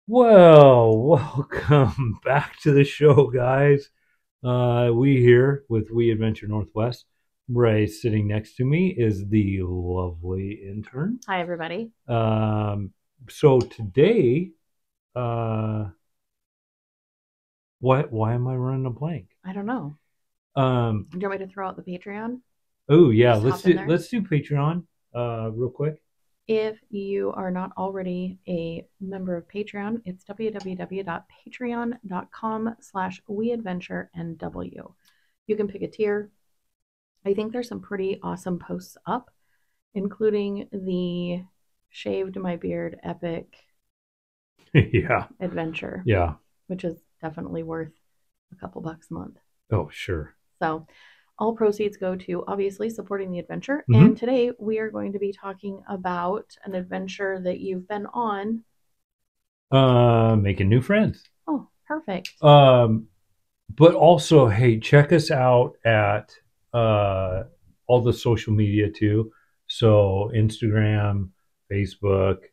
Well, welcome back to the show, guys. We here with We Adventure Northwest. Right sitting next to me is the lovely intern. Hi, everybody. So today, uh, why am I running a blank? I don't know. Um, Do you want me to throw out the Patreon? oh yeah, Just hop in there. let's do Patreon, real quick. If you are not already a member of Patreon, it's www.patreon.com/WeAdventureNW. You can pick a tier. I think there's some pretty awesome posts up, including the Shaved My Beard Epic Yeah, adventure, yeah. which is definitely worth a couple bucks a month. Oh, sure. So all proceeds go to obviously supporting the adventure. Mhm. And today we are going to be talking about an adventure that you've been on. Making new friends. Oh, perfect. But also, hey, check us out at all the social media too. So Instagram, Facebook,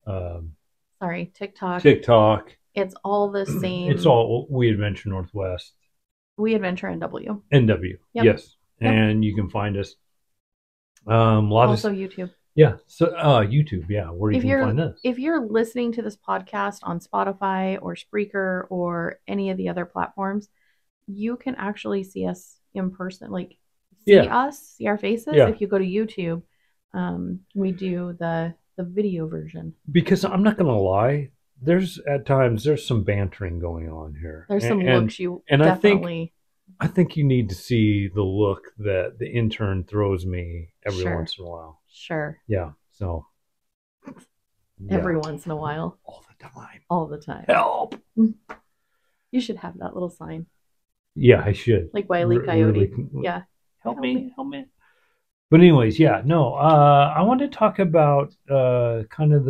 um, Sorry, TikTok. TikTok. It's all the same. It's all We Adventure Northwest. We Adventure NW. NW. Yep. Yes. Yep. And you can find us. Also YouTube. Yeah. So YouTube. Yeah. Where you can find this. If you're listening to this podcast on Spotify or Spreaker or any of the other platforms, you can actually see us in person, like see us, see our faces. Yeah. If you go to YouTube, we do the video version. Because I'm not going to lie, there's some bantering going on here. There's some looks you and definitely. I think you need to see the look that the intern throws me every once in a while. Sure. Yeah. So. Every once in a while. All the time. All the time. Help. You should have that little sign. Yeah, I should. Like Wile E. Coyote. Yeah. Help me. But anyways, yeah, no, I want to talk about kind of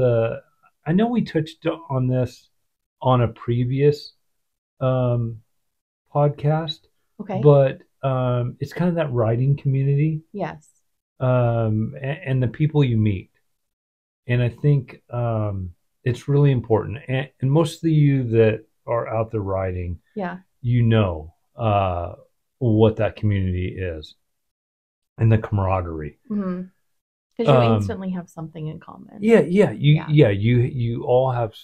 I know we touched on this on a previous podcast. Okay. But it's kind of that writing community. Yes. And the people you meet. And I think it's really important. And most of you that are out there writing, yeah, you know what that community is and the camaraderie. Mm-hmm. Because you instantly have something in common. Yeah. You all have.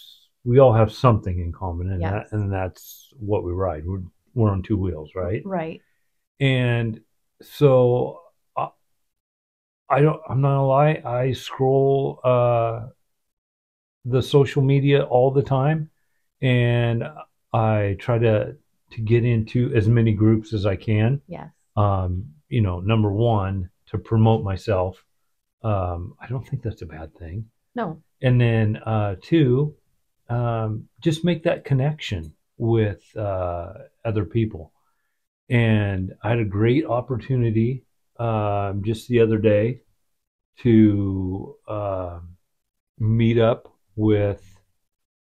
We all have something in common, and yes. That's what we ride. We're on two wheels, right? Right. And so I'm not gonna lie, I scroll the social media all the time, and I try to get into as many groups as I can. Yes. Number one, to promote myself. I don't think that's a bad thing. No. And then two, just make that connection with other people. And I had a great opportunity just the other day to meet up with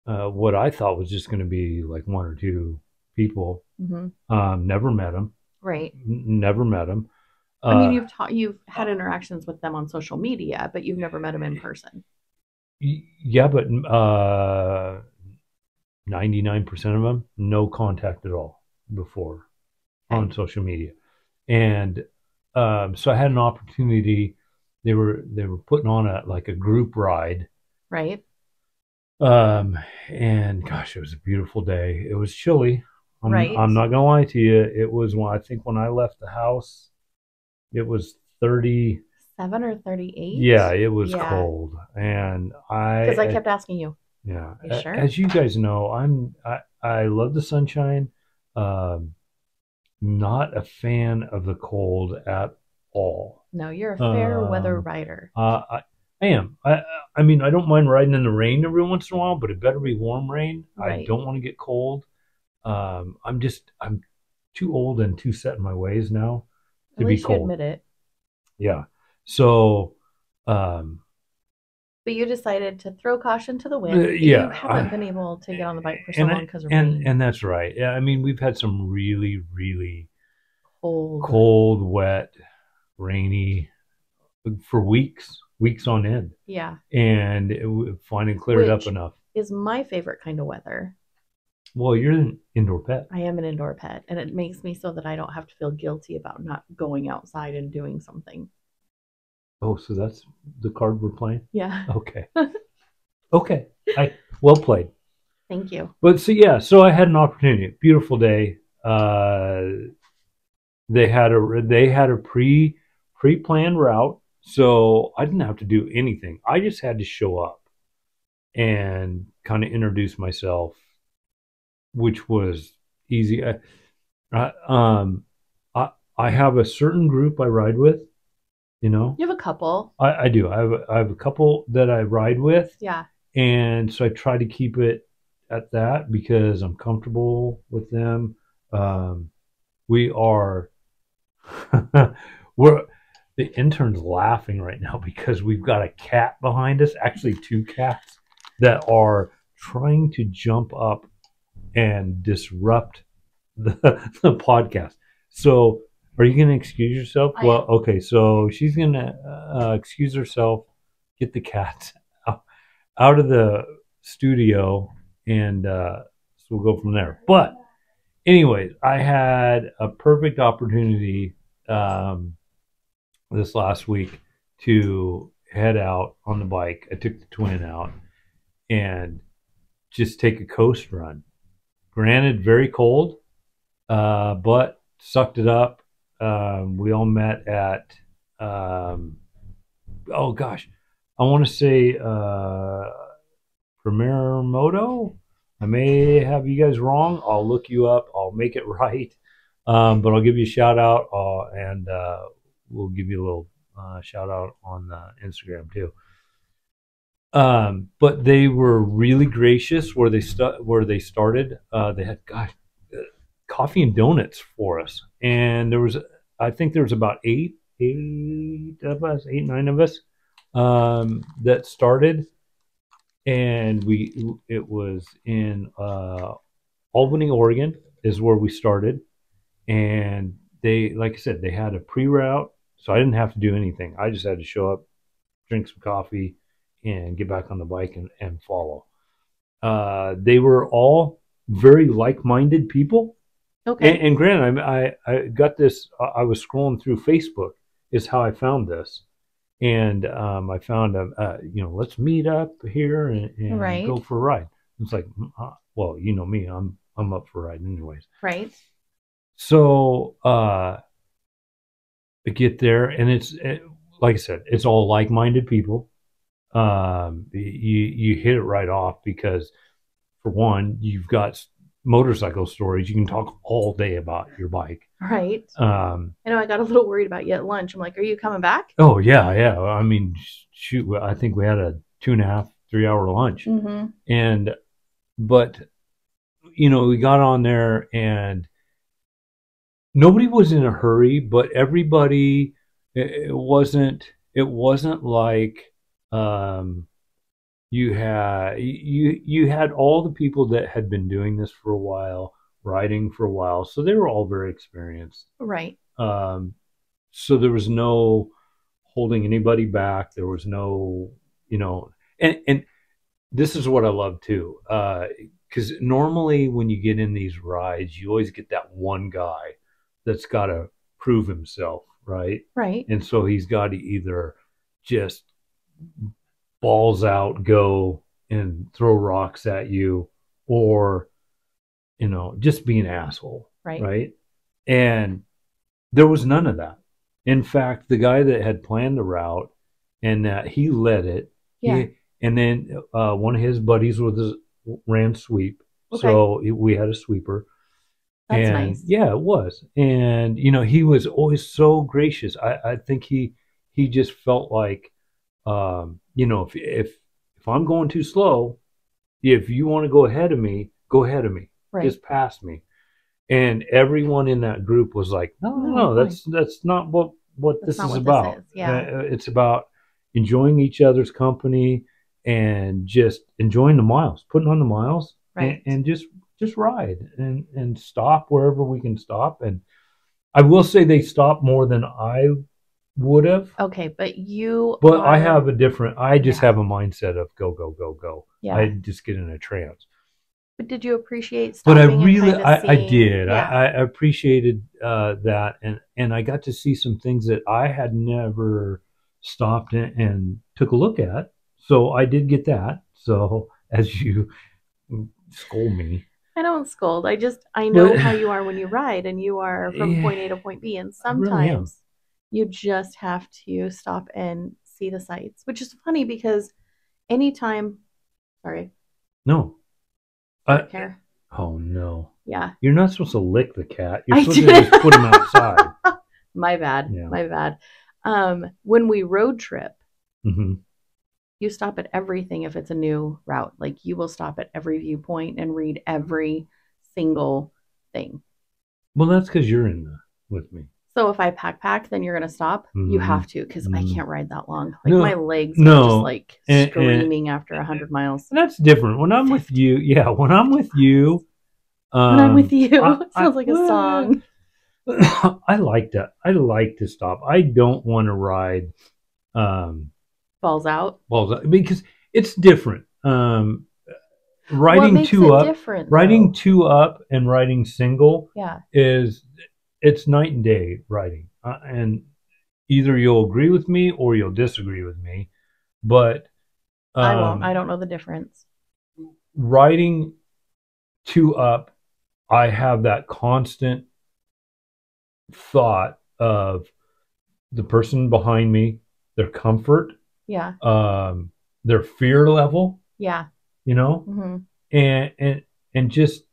what I thought was just going to be like one or two people. Mm-hmm. Never met them. Right. Never met them. I mean, you've had interactions with them on social media, but you've never met them in person. Yeah, but 99% of them, no contact at all before on social media. And so I had an opportunity. They were putting on a group ride. Right. And gosh, it was a beautiful day. It was chilly. I'm not gonna lie to you. It was when I left the house, it was 37 or 38. Yeah, it was cold, and because I kept asking you. Yeah, you sure? As you guys know, I love the sunshine. Not a fan of the cold at all. No, you're a fair weather rider. I am. I mean, I don't mind riding in the rain every once in a while, but it better be warm rain. Right. I don't want to get cold. I'm too old and too set in my ways now to be cold. You admit it. Yeah. So, but you decided to throw caution to the wind. Yeah. You haven't been able to get on the bike for so long because of rain. And that's right. Yeah. I mean, we've had some really, really cold, wet, rainy for weeks on end. Yeah. And it finally cleared up enough. is my favorite kind of weather. Well, you're an indoor pet. I am an indoor pet, and it makes me so that I don't have to feel guilty about not going outside and doing something. Oh, so that's the card we're playing? Yeah. Okay. Okay. Well played. Thank you. But so I had an opportunity. Beautiful day. They had a pre-planned route, so I didn't have to do anything. I just had to show up and kind of introduce myself, which was easy. I, I have a certain group I ride with. You know, you have a couple. I do. I have a couple that I ride with. Yeah. And so I try to keep it at that because I'm comfortable with them. We are we're the intern's laughing right now because we've got a cat behind us, actually two cats that are trying to jump up and disrupt the podcast. So are you going to excuse yourself? Well, okay. So she's going to excuse herself, get the cats out of the studio, and so we'll go from there. But anyways, I had a perfect opportunity this last week to head out on the bike. I took the twin out and just take a coast run. Granted, very cold, but sucked it up. We all met at, oh gosh, I want to say Premier Moto. I may have you guys wrong. I'll look you up. I'll make it right. But I'll give you a shout out and we'll give you a little shout out on Instagram too. But they were really gracious where they started. They had coffee and donuts for us, and I think there was about eight, nine of us that started, and it was in Albany, Oregon, is where we started, and they, like I said, they had a pre-route, so I didn't have to do anything. I just had to show up, drink some coffee, and get back on the bike and follow. They were all very like-minded people. Okay. And granted, I got this. I was scrolling through Facebook, is how I found this, and I found let's meet up here and right. go for a ride. It's like, well, you know me, I'm up for a ride anyways. Right. So I get there, and like I said, it's all like-minded people. You hit it right off because, for one, you've got motorcycle stories. You can talk all day about your bike. Right. I know I got a little worried about you at lunch. I'm like, are you coming back? Oh, yeah. I mean, shoot, I think we had a 2.5, 3 hour lunch. Mm-hmm. But, we got on there and nobody was in a hurry, but everybody, it wasn't like, you had all the people that had been doing this for a while, riding for a while, so they were all very experienced. Right. So there was no holding anybody back. There was no, and this is what I love too, because normally when you get in these rides, you always get that one guy that's got to prove himself, right? Right. And so he's got to either just balls out, go and throw rocks at you, or just be an asshole, right? And there was none of that. In fact, the guy that had planned the route and he led it, and then one of his buddies ran sweep, so we had a sweeper. That's nice. Yeah, it was, and he was always so gracious. I think he just felt like, if I'm going too slow, if you want to go ahead of me, go ahead of me. Right. Just pass me. And everyone in that group was like, no, that's not what this is about. It's about enjoying each other's company and just enjoying the miles, putting on the miles, right, and just ride and stop wherever we can stop. And I will say they stopped more than I would have. Okay, but you But I have a different. I just Yeah. have a mindset of go, go, go, go. Yeah. I just get in a trance. But did you appreciate But I stopping and really, kind of I seeing? did. Yeah. I appreciated that, and I got to see some things that I had never stopped and took a look at. So I did get that. So as you scold me, I don't scold. I know but how you are when you ride, and you are from yeah, point A to point B, and I really am. sometimes you just have to stop and see the sights, which is funny because anytime, sorry, No, short hair. oh no. Yeah. You're not supposed to lick the cat. You're I supposed to did. just put him outside. My bad. Yeah. My bad. When we road trip, Mm-hmm. you stop at everything if it's a new route. Like you will stop at every viewpoint and read every single thing. Well, that's because you're with me. So if I pack, then you're going to stop. Mm-hmm. You have to, because I Mm-hmm. can't ride that long. Like No, my legs are just like screaming after 100 miles. That's different. When I'm with you, yeah. When I'm with you, When I'm with you, it sounds like a song. I like that. I like to stop. I don't want to ride balls out because it's different. Riding two up and riding single, yeah, it's night and day riding, and either you'll agree with me or you'll disagree with me, but I won't. I don't know the difference. Riding two up, I have that constant thought of the person behind me, their comfort, yeah, their fear level, yeah, mm-hmm. and just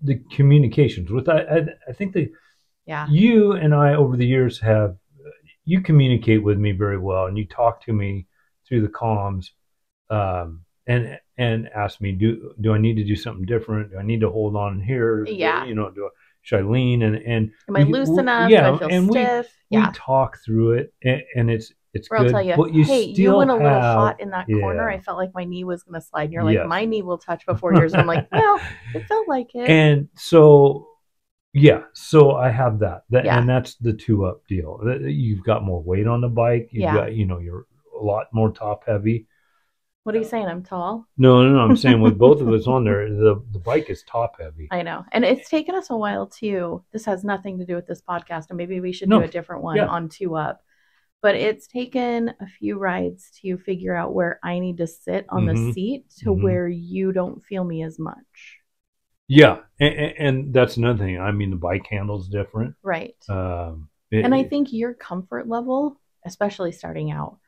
the communications with I think that you and I over the years have you communicate with me very well, and you talk to me through the comms, and ask me, do I need to do something different? Do I need to hold on here? Yeah, should I lean and am I loose enough? Yeah, do I feel stiff? We talk through it, and it's or good. I'll tell you, but you went a little hot in that corner. I felt like my knee was going to slide. And you're like, my knee will touch before yours. And I'm like, well, it felt like it. And so, so I have that, and that's the two up deal. You've got more weight on the bike. You've got, you're a lot more top heavy. What are you saying? I'm tall? No. I'm saying with both of us on there, the bike is top heavy. I know. And it's taken us a while too. This has nothing to do with this podcast, and maybe we should do a different one on two up. But it's taken a few rides to figure out where I need to sit on the seat to where you don't feel me as much. Yeah. And that's another thing. I mean, the bike handle's different. Right. And I think your comfort level, especially starting out,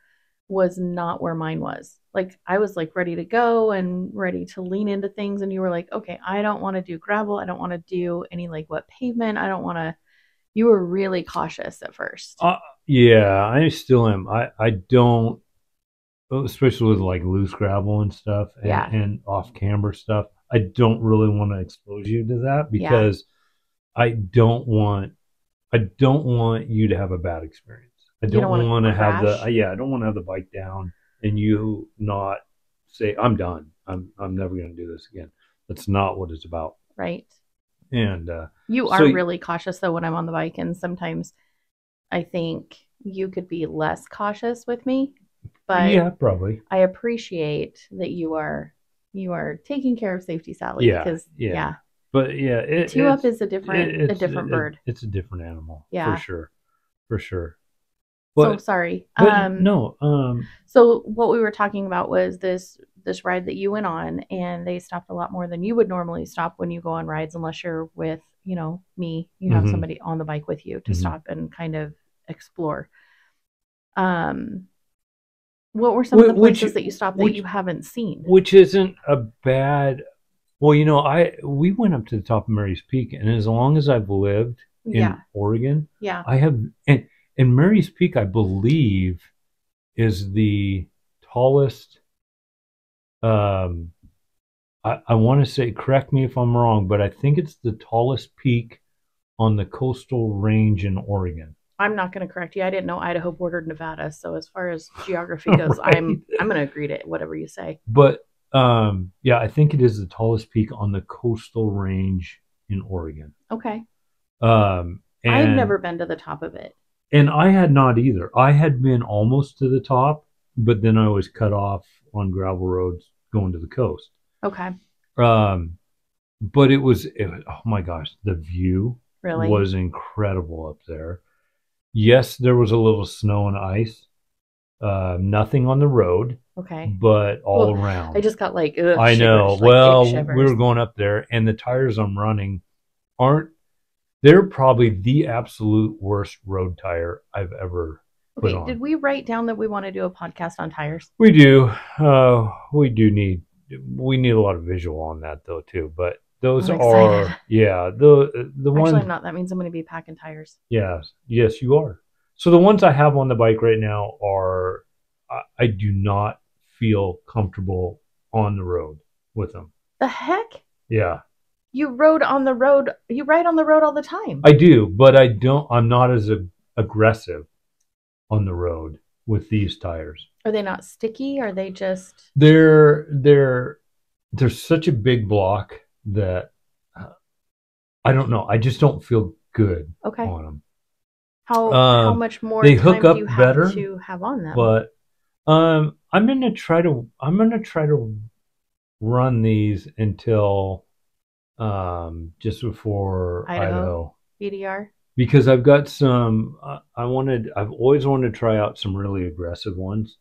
was not where mine was. Like I was like ready to go and ready to lean into things, and you were like, okay, I don't want to do gravel, I don't want to do any like wet pavement, I don't want to. You were really cautious at first. Yeah, I still am. I don't, especially with like loose gravel and stuff, and off camber stuff, I don't really want to expose you to that because I don't want you to have a bad experience. I don't want to have I don't want to have the bike down and you not say, I'm done. I'm never going to do this again. That's not what it's about. Right. And you are really cautious though when I'm on the bike, and sometimes I think you could be less cautious with me. But yeah, probably. I appreciate that you are taking care of safety, Sally. Because But two up is a different bird. It's a different animal. Yeah, for sure. But, so sorry. No. So what we were talking about was this ride that you went on, and they stopped a lot more than you would normally stop when you go on rides, unless you're with, me. You have somebody on the bike with you to stop and kind of explore. What were some of the places that you stopped that you haven't seen? Which isn't a bad. Well, we went up to the top of Mary's Peak, and as long as I've lived in Oregon, I have. And Mary's Peak, I believe, is the tallest. I want to say, correct me if I'm wrong, but I think it's the tallest peak on the coastal range in Oregon. I'm not going to correct you. I didn't know Idaho bordered Nevada, so as far as geography goes, right. I'm going to agree to whatever you say. But I think it is the tallest peak on the coastal range in Oregon. Okay. And I've never been to the top of it. And I had not either. I had been almost to the top, but then I was cut off on gravel roads going to the coast. Okay. But it was oh my gosh, the view Really was incredible up there. Yes, there was a little snow and ice. Nothing on the road. Okay. But all around. I just got like, I know. Shivers, well, like we were going up there, and the tires I'm running they're probably the absolute worst road tire I've ever put on. Did we write down that we want to do a podcast on tires? We do. We need a lot of visual on that though too. But those are the ones. Actually, I'm not. That means I'm going to be packing tires. Yes, you are. So the ones I have on the bike right now are I do not feel comfortable on the road with them. The heck? Yeah. You ride on the road all the time. I do, but I'm not as aggressive on the road with these tires. Are they not sticky? Are they just? They're such a big block that I don't know. I just don't feel good on them. How much more they time hook up do you have better to have on them? But I'm gonna try to run these until just before Idaho BDR, because I've got some. I've always wanted to try out some really aggressive ones,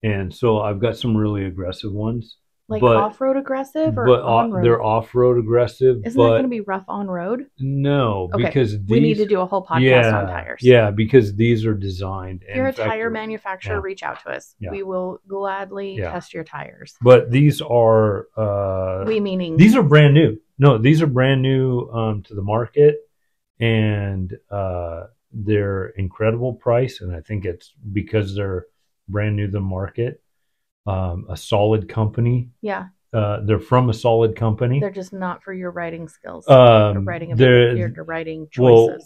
and so I've got some really aggressive ones. Like off-road aggressive or on-road? They're off-road aggressive. Isn't that going to be rough on-road? No, because we need to do a whole podcast on tires. Yeah, because these are designed. If you're a tire manufacturer, reach out to us. Yeah. We will gladly test your tires. But these are these are brand new. No, these are brand new to the market, and they're incredible price. And I think it's because they're brand new to the market. A solid company. Yeah. They're from a solid company. They're just not for your riding skills. They're riding choices. Well,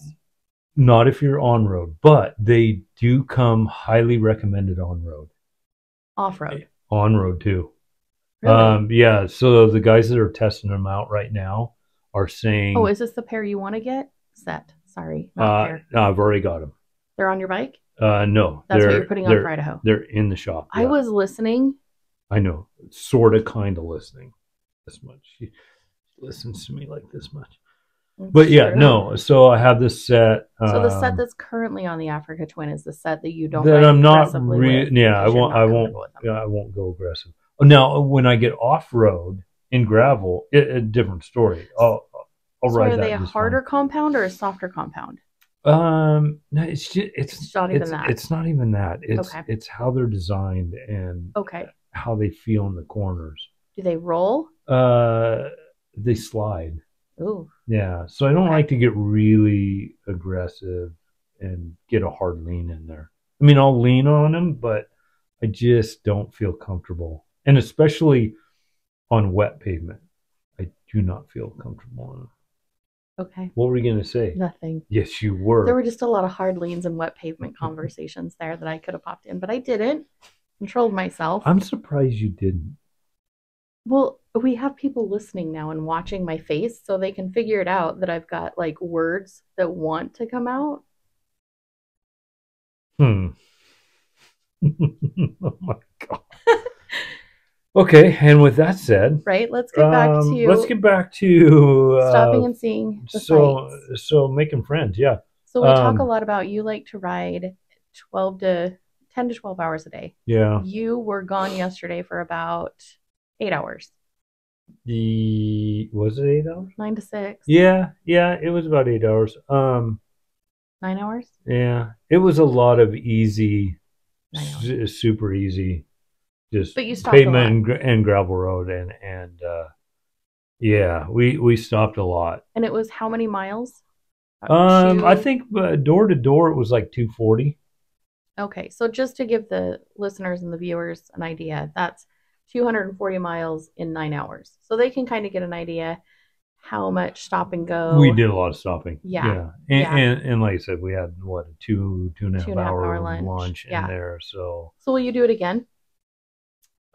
not if you're on road, but they do come highly recommended on road. Off road. On road too. Really? Yeah. So the guys that are testing them out right now are saying, "Oh, is this the pair you want to get?" Sorry, not pair. No, I've already got them. They're on your bike? No. That's what you're putting on for Idaho. They're in the shop. I was listening. I know. Sort of, kind of listening. This much. She listens to me like this much. But no. So I have this set. So the set that's currently on the Africa Twin is the set that you don't. That I'm not. I won't go aggressive. Now, when I get off road in gravel, a different story. I'll ride that. Are they a harder compound or a softer compound? No, it's not even that. It's not even that. It's how they're designed and how they feel in the corners. Do they roll? They slide. Ooh. Yeah. So I don't like to get really aggressive and get a hard lean in there. I mean, I'll lean on them, but I just don't feel comfortable. And especially on wet pavement, I do not feel comfortable on them. Okay. What were you going to say? Nothing. Yes, you were. There were just a lot of hard leans and wet pavement conversations there that I could have popped in, but I didn't. Controlled myself. I'm surprised you didn't. Well, we have people listening now and watching my face so they can figure it out that I've got like words that want to come out. Oh my God. Okay, and with that said, right, let's get back to stopping and seeing the sights. So making friends, yeah. So we talk a lot about you like to ride 10 to 12 hours a day. Yeah. You were gone yesterday for about 8 hours. Was it 8 hours? 9 to 6. Yeah, it was about 8 hours. 9 hours? Yeah, it was a lot of easy, super easy. Just pavement and gravel road and we stopped a lot. And it was how many miles? I think door to door it was like 240. Okay, so just to give the listeners and the viewers an idea, that's 240 miles in 9 hours. So they can kind of get an idea how much stop and go. We did a lot of stopping. Yeah. And like I said, we had what a two and a half hour lunch in there. So will you do it again?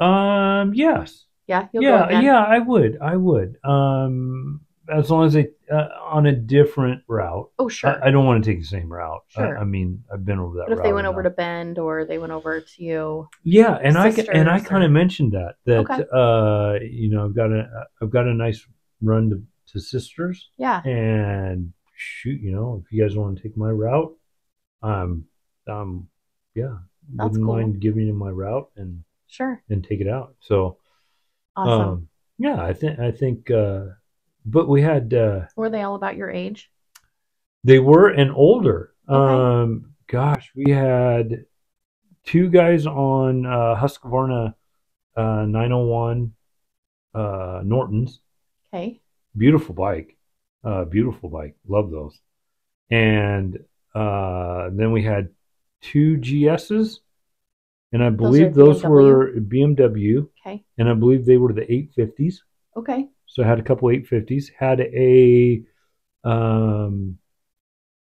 Yes. Yeah, you'll go again? Yeah, I would. as long as they on a different route. Oh, sure. I don't want to take the same route. Sure. I mean, I've been over that But if route they went over to enough. Bend or they went over to Yeah, and I Sisters kind of or mentioned that okay. you know, I've got a nice run to Sisters, Yeah, and shoot, you know, if you guys want to take my route, um, yeah, that's wouldn't cool. mind giving you my route Sure. and take it out. So, Awesome. yeah, I think, but we had Were they all about your age? they were and older. Okay. Gosh, we had two guys on Husqvarna 901 Nortons. Okay. Beautiful bike. Love those. And then we had two GSs, and I Those are believe those BMW. were BMW, Okay. and I believe they were the 850s. Okay. So I had a couple 850s. Had a um,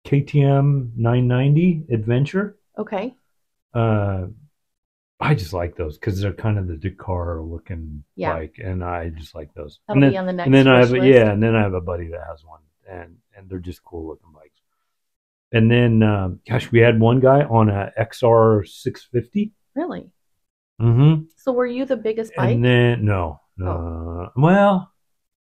KTM 990 Adventure. Okay. Uh, I just like those because they're kind of the Dakar looking Yeah. bike, and I just like those. That'll be on the next and then I have wish list. and then I have a buddy that has one, and they're just cool looking bikes. And then, gosh, we had one guy on a XR 650. Really? Mm-hmm. So were you the biggest bike? And then Oh, well,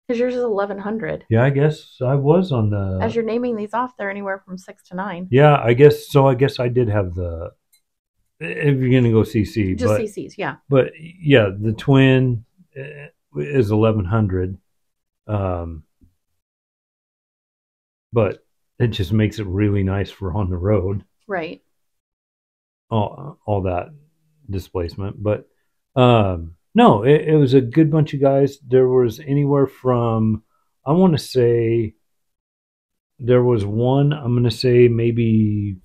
because yours is 1100. yeah, I guess I was on the. As you're naming these off, they're anywhere from 6 to 9. Yeah, I guess so. I guess I did have the. If you're gonna go CC, Just CCs, yeah. But yeah, the twin is 1100. But it just makes it really nice for on the road. Right. All that displacement, but no, it was a good bunch of guys. There was anywhere from, I want to say, there was one, I'm going to say maybe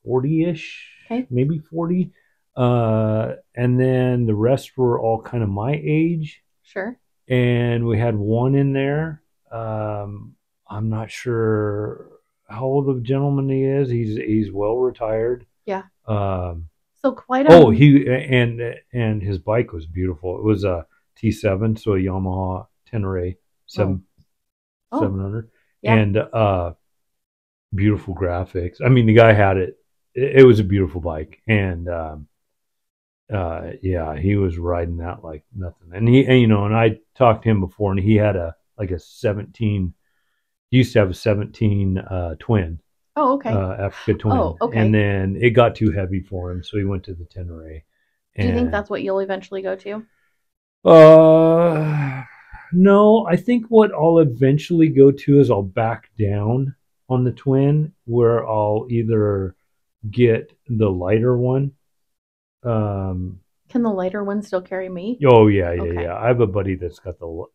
40-ish, okay. maybe 40. And then the rest were all kind of my age. Sure. And we had one in there. I'm not sure how old of a gentleman he is. He's well retired. Yeah. So quite a he and his bike was beautiful. It was a T7, so a Yamaha Tenere 700, yeah. and beautiful graphics. I mean, the guy had it. It was a beautiful bike, and yeah, he was riding that like nothing. And and I talked to him before, and he had a 17. He used to have a 17 twin. Oh, okay. Africa twin. Oh, okay. And then it got too heavy for him, so he went to the Tenere. Do you think that's what you'll eventually go to? No. I think what I'll eventually go to is I'll back down on the twin, where I'll either get the lighter one. Can the lighter one still carry me? Oh yeah. Okay. I have a buddy that's got the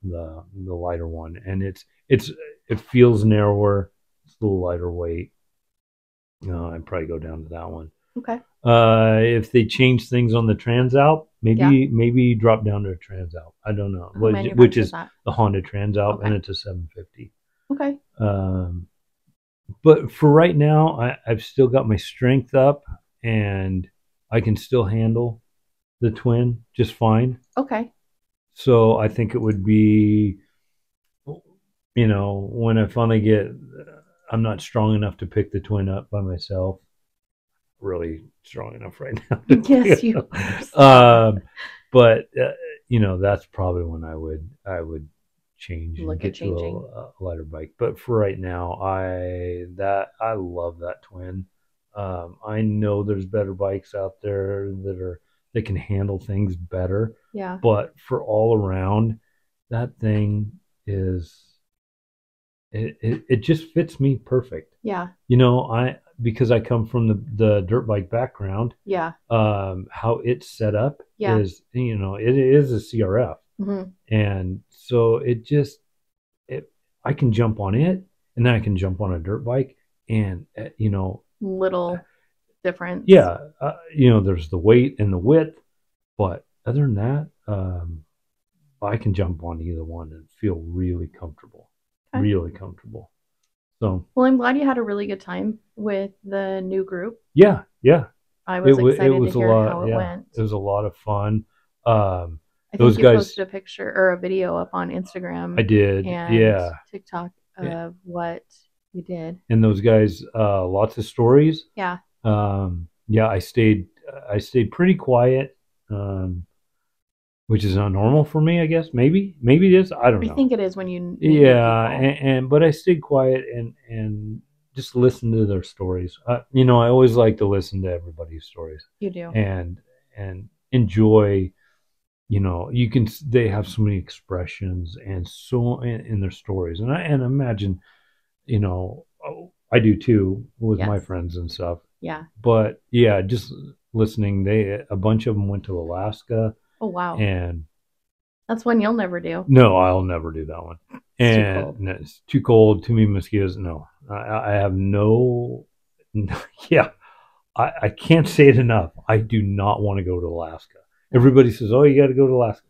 lighter one, and it feels narrower. It's a little lighter weight. I'd probably go down to that one. Okay. If they change things on the Transalp, maybe drop down to a Transalp. I don't know, which is that? The Honda Transalp, and it's a 750. Okay. But for right now, I've still got my strength up, and I can still handle the twin just fine. Okay. So I think it would be, when I finally get. I'm not strong enough to pick the twin up by myself. Really strong enough right now. Yes, you are. But that's probably when I would change and get to a lighter bike. But for right now, I love that twin. I know there's better bikes out there that can handle things better. Yeah. But for all around, that thing is. It just fits me perfect. Yeah. Because I come from the dirt bike background. Yeah. How it's set up is, it is a CRF. Mm-hmm. And so I can jump on it, and then I can jump on a dirt bike, and little difference. Yeah. There's the weight and the width, but other than that, I can jump on either one and feel really comfortable. Okay. Really comfortable. So well, I'm glad you had a really good time with the new group. Yeah. I was excited to hear how it went. It was a lot of fun. I those think you guys, posted a picture or a video up on Instagram I did, and TikTok yeah. of what you did. And those guys, lots of stories. Yeah. Yeah, I stayed pretty quiet, which is not normal for me, I guess. Maybe it is. I don't I know. think it is when you meet new Yeah, people. and but I stayed quiet and just listened to their stories. You know, I always like to listen to everybody's stories. You do. And enjoy. You know, they have so many expressions and so in their stories, and I imagine, you know, I do too with my Yes. friends and stuff. Yeah. But yeah, just listening, a bunch of them went to Alaska. Oh wow. And that's one you'll never do. no, I'll never do that one. It's too cold. No, it's too cold, too many mosquitoes. No, I have no, yeah, I can't say it enough. I do not want to go to Alaska. Everybody says, "Oh, you got to go to Alaska."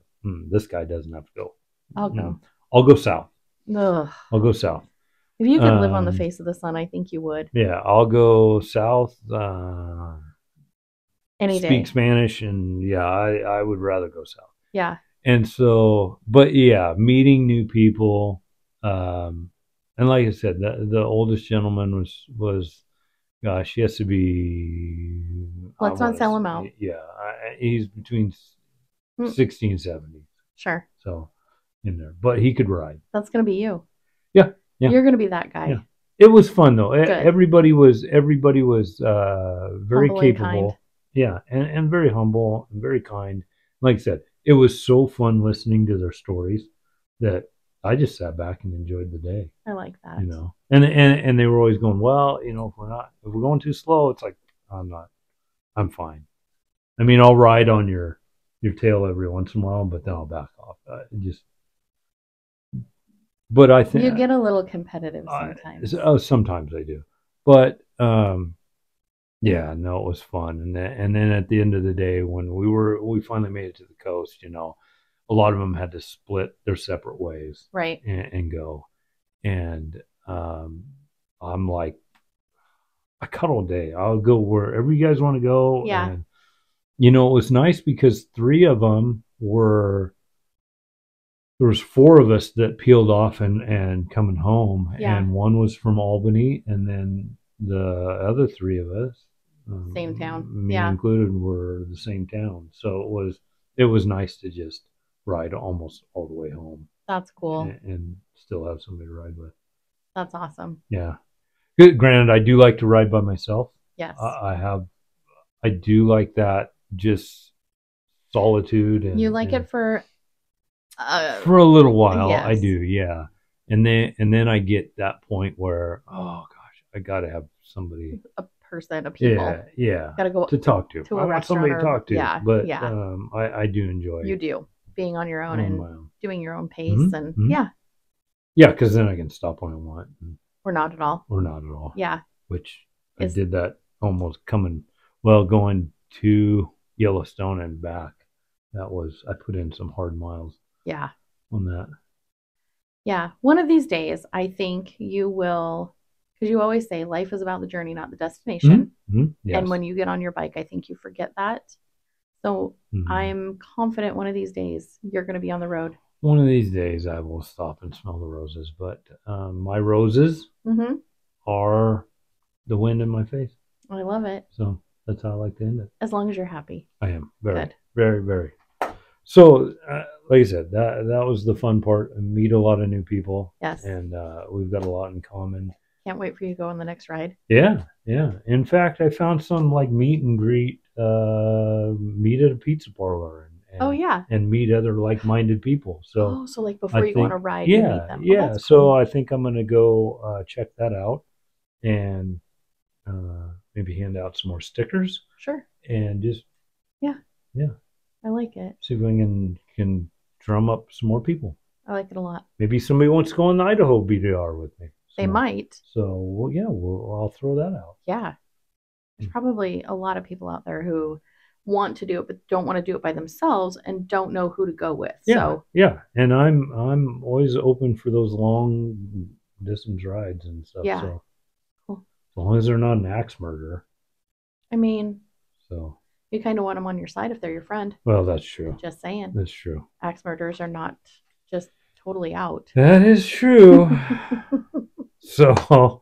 This guy doesn't have to go. I'll go. I'll go south. Ugh. I'll go south. If you could live on the face of the sun, I think you would. Yeah, I'll go south. Any day. Speak Spanish, and yeah, I would rather go south. Yeah. And so, but yeah, meeting new people, and like I said, the oldest gentleman was, gosh, he has to be. Let's not sell him out. Yeah, he's between 60 and 70. Sure. So, in there, but he could ride. That's gonna be you. Yeah. You're gonna be that guy. Yeah. It was fun though. Good. Everybody was very humble capable. Yeah, and very humble and very kind. Like I said, it was so fun listening to their stories that I just sat back and enjoyed the day. I like that. You know, and they were always going, well, you know, if we're going too slow, it's like I'm fine. I mean, I'll ride on your tail every once in a while, but then I'll back off. But I think you get a little competitive sometimes. Sometimes I do, but yeah, no, it was fun. And then at the end of the day, when we finally made it to the coast, you know, a lot of them had to split their separate ways, right, and go. And I'm like, I cut all day. I'll go wherever you guys want to go. Yeah. And you know, it was nice because 3 of them were. There was 4 of us that peeled off and coming home, and 1 was from Albany, and then the other 3 of us, same town, me included, were the same town. So it was nice to just ride almost all the way home. That's cool, and still have somebody to ride with. That's awesome. Yeah. Granted, I do like to ride by myself. Yes, I do like that, just solitude. And you like it for a little while. Yes. I do, yeah. And then I get that point where, oh gosh, I got to have somebody, a person, a people. Yeah. Got to go to talk to. I want somebody to talk to. Yeah, but yeah. I do enjoy you do being on your own and doing your own pace, and yeah, because then I can stop when I want. Or not at all. Yeah. Which I did that almost going to Yellowstone and back. I put in some hard miles. Yeah. On that. Yeah. One of these days, I think you will, because you always say life is about the journey, not the destination. Mm-hmm. Yes. And when you get on your bike, I think you forget that. So I'm confident one of these days you're going to be on the road. One of these days I will stop and smell the roses. But my roses are the wind in my face. I love it. So that's how I like to end it. As long as you're happy. I am. Very, very, very. So, like I said, that was the fun part. I meet a lot of new people. Yes. And we've got a lot in common. Can't wait for you to go on the next ride. Yeah, yeah. In fact, I found some like meet and greet, meet at a pizza parlor. And meet other like-minded people. So, so like before you go on a ride, yeah, you meet them. Yeah. Cool. So I think I'm going to go check that out and maybe hand out some more stickers. Sure. And just yeah. I like it. See if we can drum up some more people. I like it a lot. Maybe somebody wants to go on the Idaho BDR with me. They might. So I'll throw that out. Yeah. There's probably a lot of people out there who want to do it but don't want to do it by themselves and don't know who to go with. Yeah. And I'm always open for those long distance rides and stuff. Yeah. So cool. As long as they're not an axe murderer. I mean, so You kind of want them on your side if they're your friend. Well, that's true. Just saying. That's true. Axe murderers are not just totally out. That is true. So,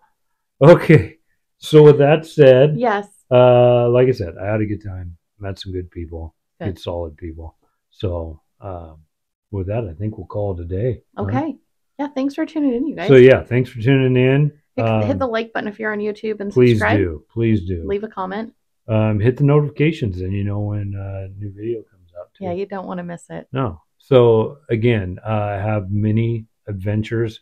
okay. So with that said, yes. Like I said, I had a good time. Met some good people, good solid people. So, with that, I think we'll call it a day. Okay. Right? Yeah. Thanks for tuning in, you guys. So yeah, thanks for tuning in. Hit the like button if you're on YouTube and please subscribe. Please do. Leave a comment. Hit the notifications, and you know when a new video comes out. Too. Yeah, you don't want to miss it. No. So again, have many adventures,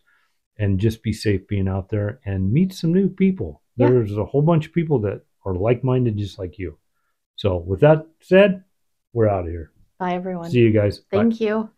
and just be safe being out there and meet some new people. Yeah. There's a whole bunch of people that are like-minded, just like you. So with that said, we're out of here. Bye, everyone. See you guys. Thank Bye. you.